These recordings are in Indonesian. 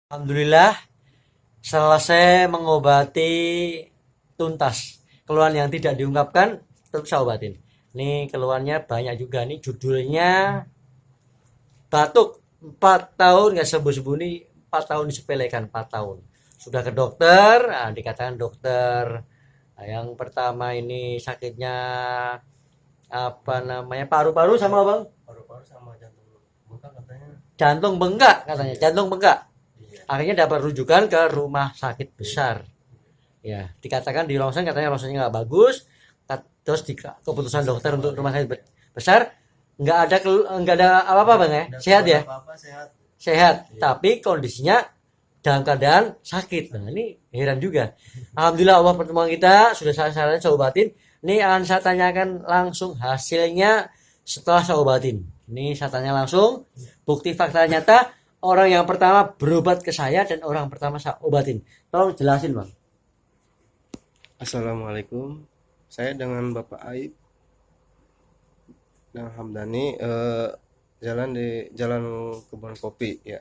Alhamdulillah selesai mengobati tuntas. Keluhan yang tidak diungkapkan tetap saya obatin. Ini keluhannya banyak juga nih, judulnya batuk 4 tahun nggak sembuh-sembuh nih, 4 tahun disepelekan 4 tahun. Sudah ke dokter, nah, dikatakan dokter yang pertama ini sakitnya apa namanya paru-paru sama bang Paru-paru sama jantung bengkak katanya. jantung bengkak katanya, Iya. jantung bengkak. Iya. Akhirnya dapat rujukan ke rumah sakit besar. Ya, dikatakan di ronsen katanya ronsennya nggak bagus. Terus keputusan dokter untuk rumah sakit besar nggak ada apa-apa bang ya, sehat ya, Apa-apa sehat. sehat. Iya. Tapi kondisinya dalam keadaan sakit. Nah ini heran juga. Alhamdulillah Allah pertemuan kita sudah saya obatin. Ini akan saya tanyakan langsung hasilnya setelah saya obatin. Ini saya tanya langsung. Bukti fakta nyata orang yang pertama berobat ke saya dan orang pertama saya obatin. Tolong jelasin bang. Assalamualaikum. Saya dengan Bapak Aib dan Hamdani jalan di Jalan Kebun Kopi ya.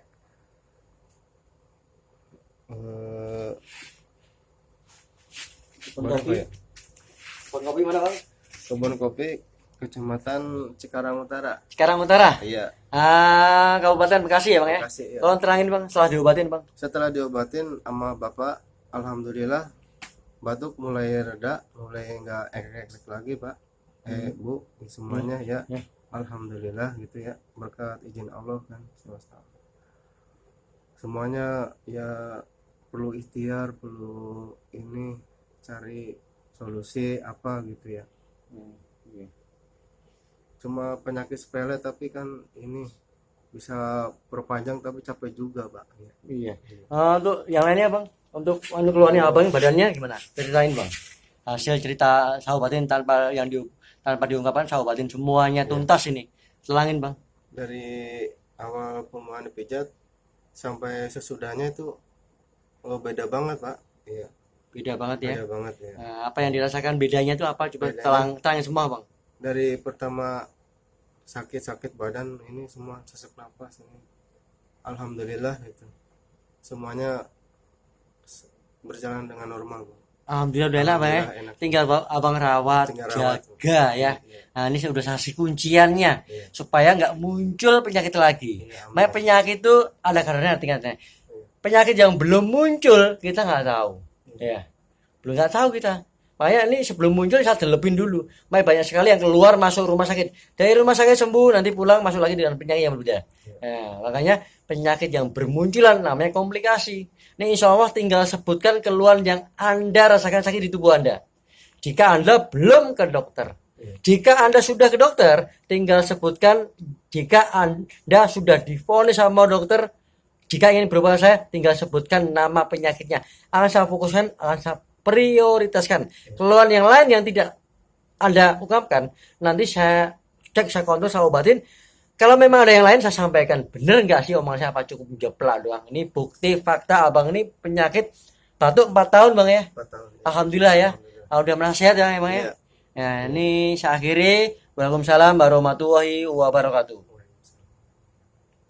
Eh, Kebun Mana kopi. ya? Kebun kopi mana bang? Kebun Kopi, Kecamatan Cikarang Utara. Sekarang Utara. Iya, Kabupaten Bekasi ya bang ya. Bekasi ya. Tolong terangin bang setelah diobatin bang. Setelah diobatin sama Bapak, alhamdulillah batuk mulai reda, mulai nggak ekek lagi Pak. Bu, semuanya ya. Ya. Alhamdulillah gitu ya, berkat izin Allah kan semesta. Semuanya ya perlu ikhtiar, perlu ini cari solusi apa gitu ya. Cuma penyakit sepele tapi kan ini bisa perpanjang tapi capek juga Pak. Ya. Iya. Untuk yang lainnya bang, untuk keluarnya abang badannya gimana? Ceritain bang. Hasil cerita sahabatin tanpa diungkapkan sahabatin semuanya tuntas ini. Selangin bang. Dari awal pembuahan pijat sampai sesudahnya itu beda banget Pak. Iya, Beda banget ya. beda banget ya. Apa yang dirasakan bedanya itu apa? Coba Bedanya- terangin semua bang. Dari pertama sakit-sakit badan ini semua sesak napas ini. Alhamdulillah itu. Semuanya berjalan dengan normal Pak. Alhamdulillah bang ya. Alhamdulillah, enak. Tinggal abang rawat, Tinggal rawat. jaga ya. Iya. Nah ini sudah kasih kunciannya Iya. supaya nggak muncul penyakit lagi. Iya, Makanya penyakit itu ada karena tingkatnya. Penyakit yang belum muncul kita nggak tahu, ya belum nggak tahu kita. Makanya ini sebelum muncul saya delepin dulu. Makanya banyak sekali yang keluar masuk rumah sakit. Dari rumah sakit sembuh nanti pulang masuk lagi dengan penyakit yang berbeda. Nah, makanya penyakit yang bermunculan namanya komplikasi. Ini insya Allah tinggal sebutkan keluhan yang Anda rasakan sakit di tubuh Anda. Jika Anda belum ke dokter, jika Anda sudah ke dokter, tinggal sebutkan. Jika Anda sudah divonis sama dokter, jika ingin berobat saya, tinggal sebutkan nama penyakitnya. Akan saya fokuskan, akan saya prioritaskan. Keluhan yang lain yang tidak Anda ungkapkan, nanti saya cek, saya kontrol, saya obatin. Kalau memang ada yang lain saya sampaikan. Bener nggak sih omongan saya apa cukup jeplak doang? Ini bukti fakta abang ini penyakit batuk 4 tahun bang ya. 4 tahun. Alhamdulillah ya. Udah merasa sehat ya emang ya. Iya. Nah ini saya akhiri. Waalaikumsalam warahmatullahi wabarakatuh.